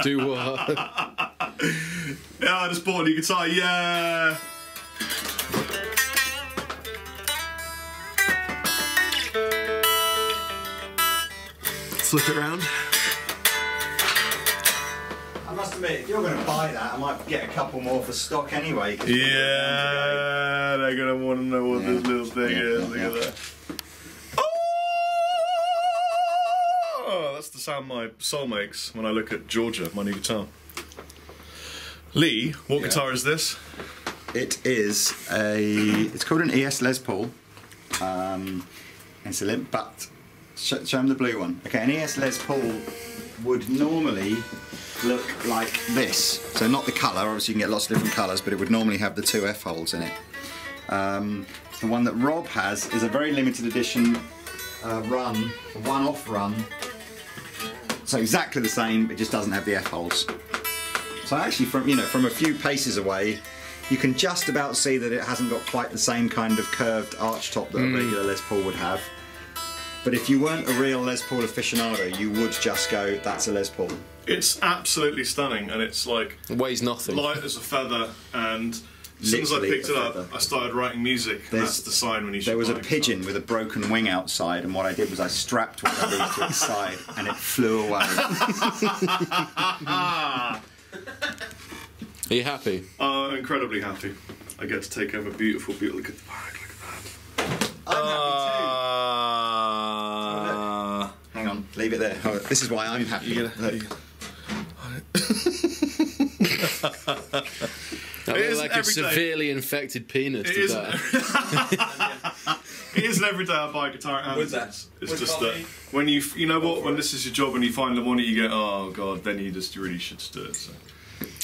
Do what? Yeah, I just bought a new guitar, yeah! Flip it around. I must admit, if you're going to buy that, I might get a couple more for stock anyway. Yeah, they're going to want to know what this little thing is. Look at that. Oh, that's the sound my soul makes when I look at Georgia, my new guitar. Lee, what guitar is this? It is it's called an ES Les Paul. It's a limp, but show them the blue one. Okay, an ES Les Paul would normally look like this. So not the colour, obviously you can get lots of different colours, but it would normally have the two F holes in it. The one that Rob has is a very limited edition run, a one-off run. So exactly the same, it just doesn't have the F holes. So actually, from a few paces away, you can just about see that it hasn't got quite the same kind of curved arch top that a regular Les Paul would have. But if you weren't a real Les Paul aficionado, you would just go, that's a Les Paul. It's absolutely stunning, and it's like... It weighs nothing. Light as a feather, and as soon as I picked it up, I started writing music, and that's the sign when you should There was a buy it. pigeon with a broken wing outside, and what I did was I strapped one of these to its side, and it flew away. Are you happy? Incredibly happy. I get to take home a beautiful, beautiful... Look at the bag, look at that. I'm happy too. Hang on, leave it there. Oh, this is why I'm happy. Look. That looks like a severely infected penis. It isn't every day I buy a guitar at Andertons. It's just that when you know what, when this is your job and you find the one that you get, oh god, then you really should just do it. So.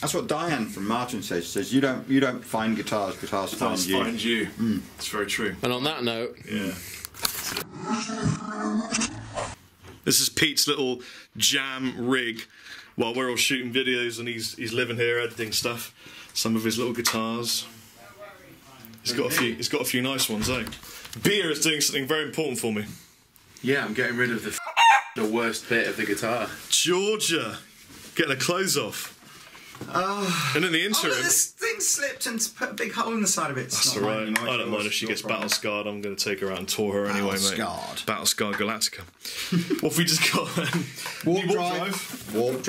That's what Diane from Martin says. She says you don't find guitars find you. Find you. It's very true. And on that note, yeah. This is Pete's little jam rig while we're all shooting videos and he's living here editing stuff. Some of his little guitars. He's got a few nice ones, eh? Beer is doing something very important for me. Yeah, I'm getting rid of the worst bit of the guitar. Georgia, getting her clothes off. And in the interim... Oh, this thing slipped and put a big hole in the side of it. That's alright. I don't mind if she gets battle scarred. I'm going to take her out and tour her anyway, mate. Battle scarred Galactica. What have we just got then? Warp drive. Oh,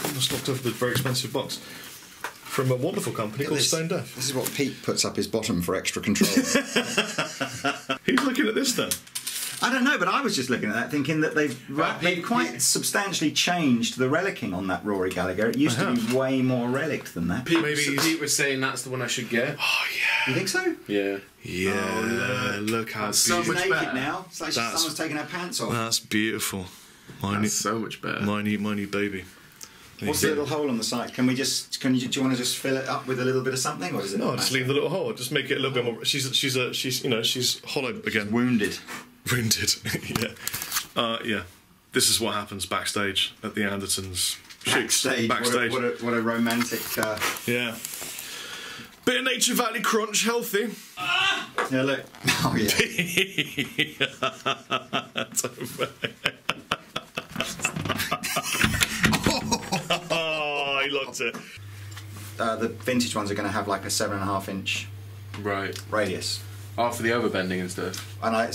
I just knocked over the very expensive box. From a wonderful company called Stone Deaf. This is what Pete puts up his bottom for extra control. Who's looking at this then? I don't know, but I was just looking at that thinking that they've quite substantially changed the relicking on that Rory Gallagher. It used to be way more relic than that. Pete was saying that's the one I should get. Oh yeah. You think so? Yeah. Yeah. Oh, look how so beautiful. much naked better now. It's like someone's taking her pants off. That's beautiful. That's so much better. My new baby. What's the little hole on the side? Do you want to just fill it up with a little bit of something, or does it? No, just leave the little hole. Just make it a little bit more. She's hollow again. Wounded. Wounded. Yeah. This is what happens backstage at the Andertons. Backstage. What a romantic. Yeah. Bit of Nature Valley crunch, healthy. Yeah, look. Oh yeah. Oh, he locked it. The vintage ones are going to have like a 7.5 inch radius. Oh, for the overbending and stuff. And I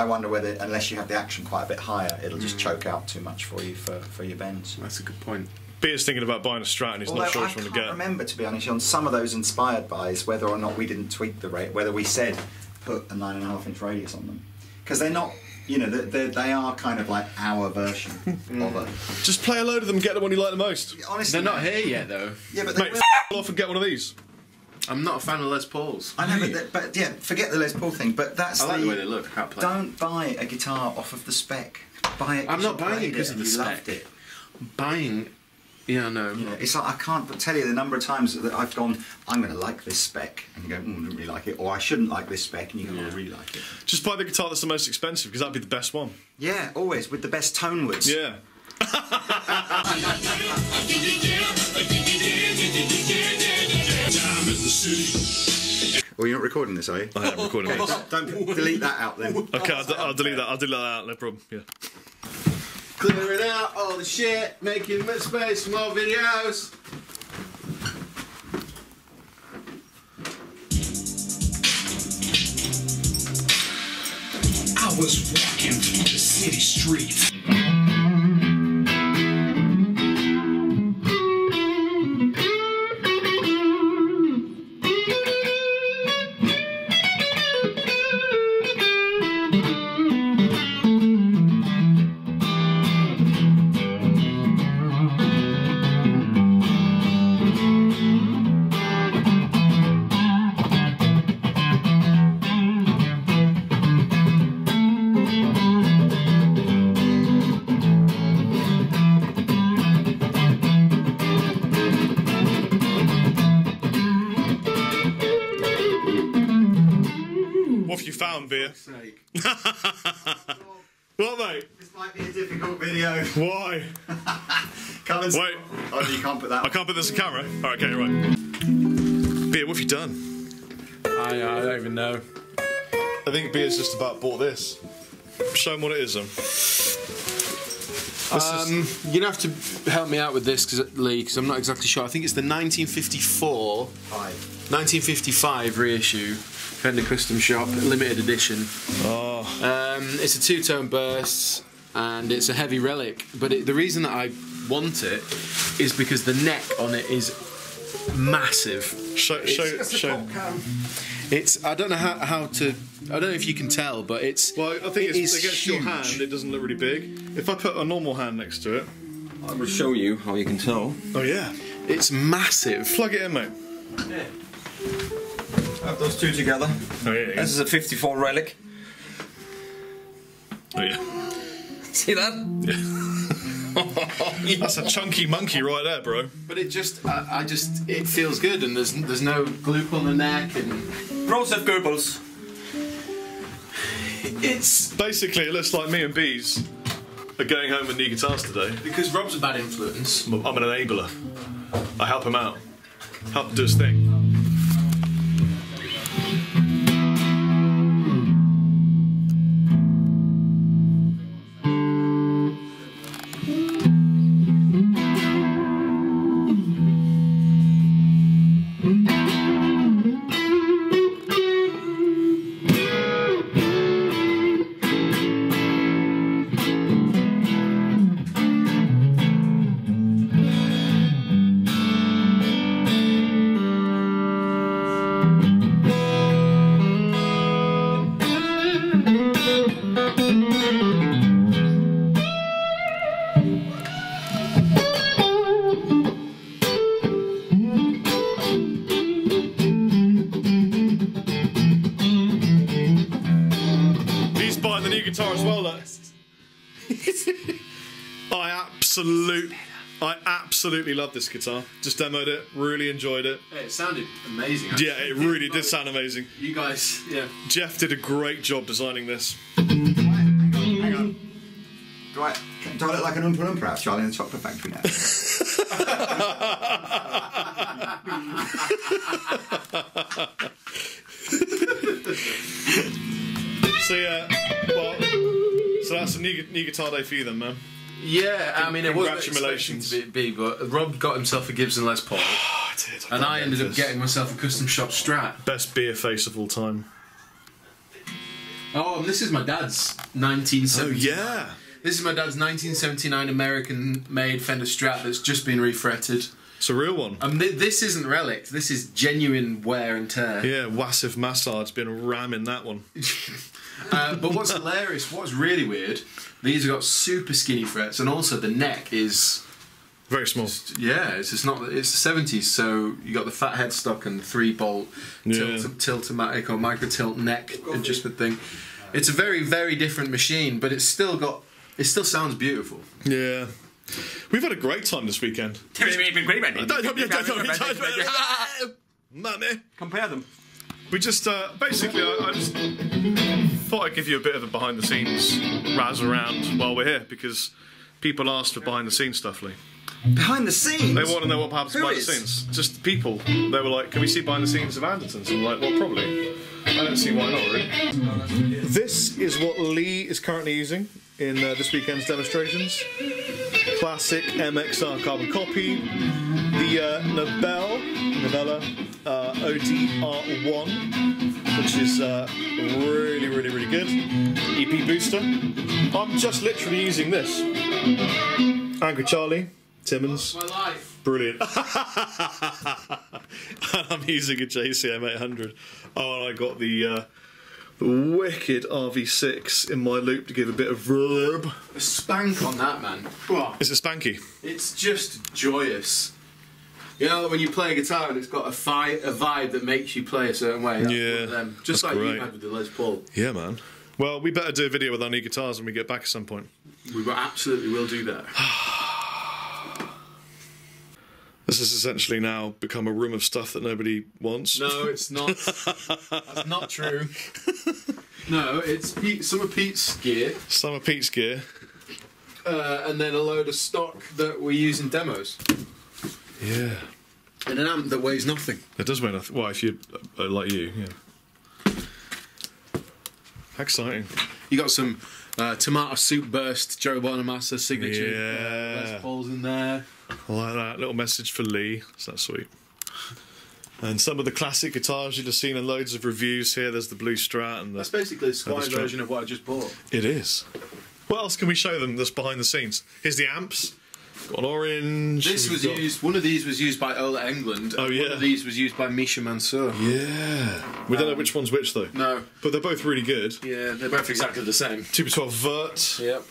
wonder whether, unless you have the action quite a bit higher, it'll just choke out too much for you for your bends. That's a good point. Peter's thinking about buying a Strat and he's not sure which one to get. I can't remember, to be honest, on some of those inspired buys, whether or not we didn't tweak the rate, whether we said put a 9.5 inch radius on them, because they're not. You know, they are kind of like our version of it. Just play a load of them and get the one you like the most. Honestly, they're not here yet, though. Yeah, but mate, off and get one of these. I'm not a fan of Les Pauls. I know, but yeah, forget the Les Paul thing. But that's I like the way they look. Don't buy a guitar off of the spec. Buy it. I'm not buying it because of the spec. Loved it. I'm buying. Yeah, no. You know, it's like I can't tell you the number of times that I've gone, I'm going to like this spec, and you go, I don't really like it, or I shouldn't like this spec, and you go, I really like it. Just buy the guitar that's the most expensive, because that'd be the best one. Yeah, always with the best tone woods. Yeah. Well, you're not recording this, are you? I am recording this. Don't delete that out then. Okay, I'll delete that. I'll delete that out. No problem. Yeah. Clearing out all the shit, making space for more videos. I was walking through the city streets. What have you found, Beer? What, mate? This might be a difficult video. Why? Come and Wait. Oh, you can't put that. I can't put this on camera? Alright, okay, right. Beer, what have you done? I don't even know. I think Beer's just about bought this. Show him what it is, then. You're gonna have to help me out with this, Lee, because I'm not exactly sure. I think it's the 1955 reissue Fender Custom Shop limited edition. Oh. It's a two-tone burst and it's a heavy relic. But the reason that I want it is because the neck on it is massive. Show. It's. I don't know how to. I don't know if you can tell, but it's. Well, I think it's against your huge. hand, it doesn't look really big. If I put a normal hand next to it. I will show you how you can tell. Oh, yeah. It's massive. Plug it in, mate. Yeah. Have those two together. Oh, yeah. This is a 54 relic. Oh, yeah. See that? That's a chunky monkey right there, bro. But it just. It feels good, and there's no gloop on the neck, and Bros have Goebbels. it's Basically, it looks like me and Bees are going home with new guitars today. because Rob's a bad influence. I'm an enabler. I help him out. Help him do his thing. Guitar as well, look. I absolutely love this guitar. Just demoed it, really enjoyed it. Hey, it sounded amazing. Actually. Yeah, it really did sound amazing. You guys, yeah. Jeff did a great job designing this. Hang on. Do I look like an Oompa Loompa out Charlie in the Chocolate Factory now? So yeah, well, so that's a new guitar day for you then, man. Yeah, I mean, it wasn't Congratulations. expecting to be, but Rob got himself a Gibson Les Paul, I did. and I ended up getting myself a custom shop Strat. Best beer face of all time. Oh, and this is my dad's 1979. Oh yeah. This is my dad's 1979 American-made Fender Strat that's just been refretted. It's a real one. This isn't relic. This is genuine wear and tear. Yeah, Wasif Massard's been ramming that one. But what's hilarious, what's really weird, these have got super skinny frets, and also the neck is very small. Yeah, it's just not. It's the 70s, so you got the fat headstock and the 3-bolt tilt-o-matic or micro tilt neck adjustment thing. It's a very, very different machine, but it's still got. It still sounds beautiful. Yeah. We've had a great time this weekend. Mummy. Compare them. We just, basically, I just thought I'd give you a bit of a behind-the-scenes razz around while we're here, because people asked for behind-the-scenes stuff, Lee. Behind the scenes? They want to know what happens behind the scenes. Just people. They were like, can we see behind the scenes of Andertons? And I'm like, well, probably. I don't see why not, really. This is what Lee is currently using. in this weekend's demonstrations. Classic MXR carbon copy. The Novella ODR1, which is really, really, really good. EP booster. I'm just literally using this. Anchor Charlie, Timmins. My life. Brilliant. I'm using a JCM 800. Oh, and I got the wicked RV6 in my loop to give a bit of verb. A spank on that, man. Is it spanky? It's just joyous. You know, when you play a guitar and it's got a vibe that makes you play a certain way. That's one of them. Just that's like great. you had with the Les Paul. Yeah, man. Well, we better do a video with our new guitars when we get back at some point. We absolutely will do that. This has essentially now become a room of stuff that nobody wants. No, it's not. That's not true. No, it's some of Pete's gear. Some of Pete's gear. And then a load of stock that we use in demos. Yeah. And an amp that weighs nothing. It does weigh nothing. Well, if you like you, yeah. How exciting. You got some tomato soup burst, Joe Bonamassa signature. Yeah. Les Paul's in there. I like that. Little message for Lee. So that's sweet. And some of the classic guitars you've just seen in loads of reviews here. There's the Blue Strat and the... That's basically a Squire version of what I just bought. It is. What else can we show them that's behind the scenes? Here's the amps. Got an orange. This was used. One of these was used by Ola England. Oh yeah. One of these was used by Misha Mansour. Yeah. We don't know which one's which though. No. But they're both really good. Yeah, they're both exactly the same. 2x12 Vert. Yep.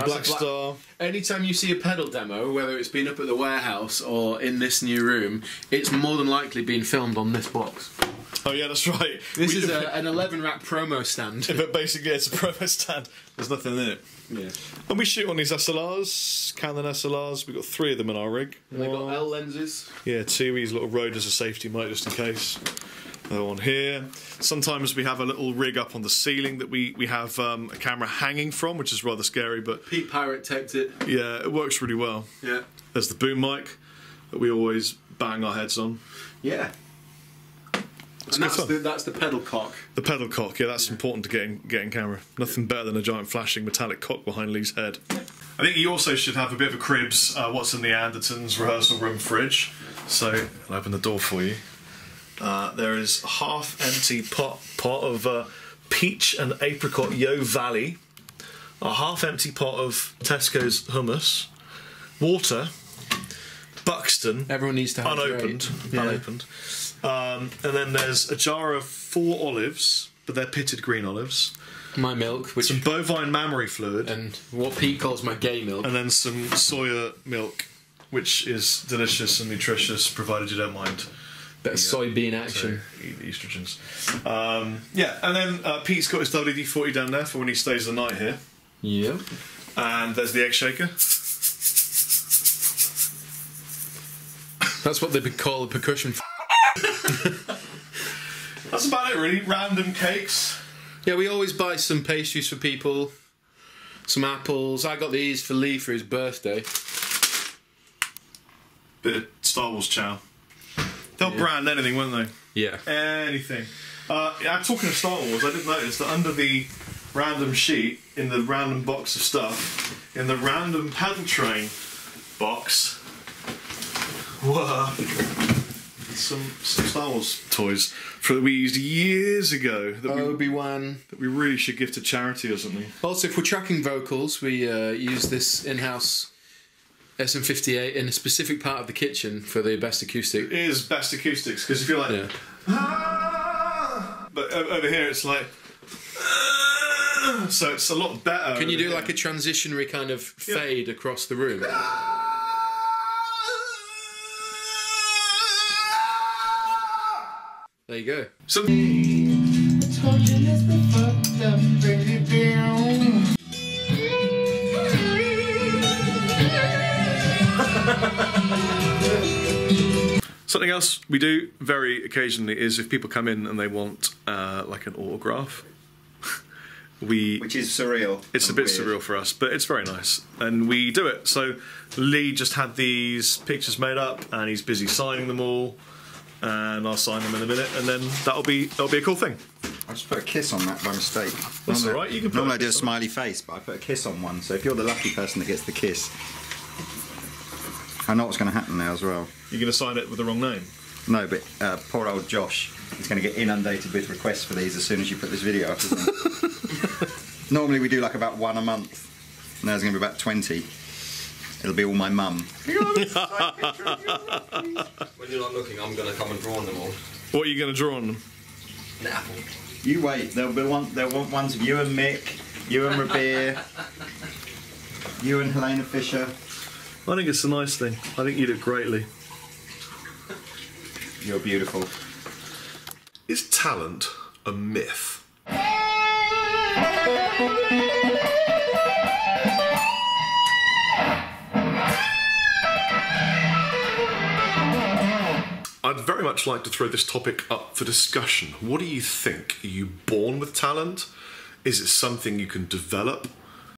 Black Star. Anytime you see a pedal demo, whether it's been up at the warehouse or in this new room, it's more than likely been filmed on this box. Oh yeah, that's right. This is an 11-rack promo stand. But basically, it's a promo stand. There's nothing in it. Yeah. And we shoot on these SLRs, Canon SLRs. We've got 3 of them in our rig. And they got L lenses. Yeah, 2. We use a little Rode as a safety mic just in case. Another one here. Sometimes we have a little rig up on the ceiling that we have a camera hanging from, which is rather scary, but Pete Pirate taped it. yeah, it works really well. Yeah. There's the boom mic that we always bang our heads on. Yeah. And that's the pedal cock. The pedal cock, yeah, that's important to get in camera. Nothing better than a giant flashing metallic cock behind Lee's head. I think you also should have a bit of a cribs, what's in the Andertons rehearsal room fridge. So, I'll open the door for you. There is a half-empty pot of peach and apricot Yo Valley, a half-empty pot of Tesco's hummus, water, Buxton, Everyone needs to have unopened, unopened. And then there's a jar of 4 olives, but they're pitted green olives. My milk, which Some bovine mammary fluid, and what Pete calls my gay milk. and then some soya milk, which is delicious and nutritious, provided you don't mind. Bit of soybean action. So, eat the estrogens. Yeah, and then Pete's got his WD-40 down there for when he stays the night here. Yeah. And there's the egg shaker. That's what they call a percussion. That's about it, really. Random cakes. Yeah, we always buy some pastries for people. Some apples. I got these for Lee for his birthday. Bit of Star Wars chow. They'll brand anything, won't they? Yeah. Anything. Yeah, talking of Star Wars, I did notice that under the random sheet, in the random box of stuff, in the random pedal train box, were some Star Wars toys that we used years ago that Obi-Wan. we really should give to charity or something. Also, if we're tracking vocals, we use this in-house SM58 in a specific part of the kitchen for the best acoustic. It is best acoustics, because if you're like... Yeah. But over here it's like... So it's a lot better. Can you do like a transitionary kind of fade across the room? There you go. Something else we do very occasionally is if people come in and they want like an autograph, Which is surreal. It's a bit surreal for us, but it's very nice, and we do it. So Lee just had these pictures made up, and he's busy signing them all, and I'll sign them in a minute, and then that'll be a cool thing. I just put a kiss on that by mistake. That's all right. You can put normally a I do a kiss on. smiley face, but I put a kiss on one. So if you're the lucky person that gets the kiss, I know what's going to happen now as well. You're going to sign it with the wrong name. No, but poor old Josh is going to get inundated with requests for these as soon as you put this video up, isn't he? Normally we do like about one a month. Now there's going to be about 20. It'll be all my mum. When you're not looking, I'm going to come and draw on them all. What are you going to draw on them? An apple. You wait. They'll want ones of you and Mick, you and Rabir, you and Helena Fisher. I think it's a nice thing. I think you did greatly. You're beautiful. Is talent a myth? I'd very much like to throw this topic up for discussion. What do you think? Are you born with talent? Is it something you can develop?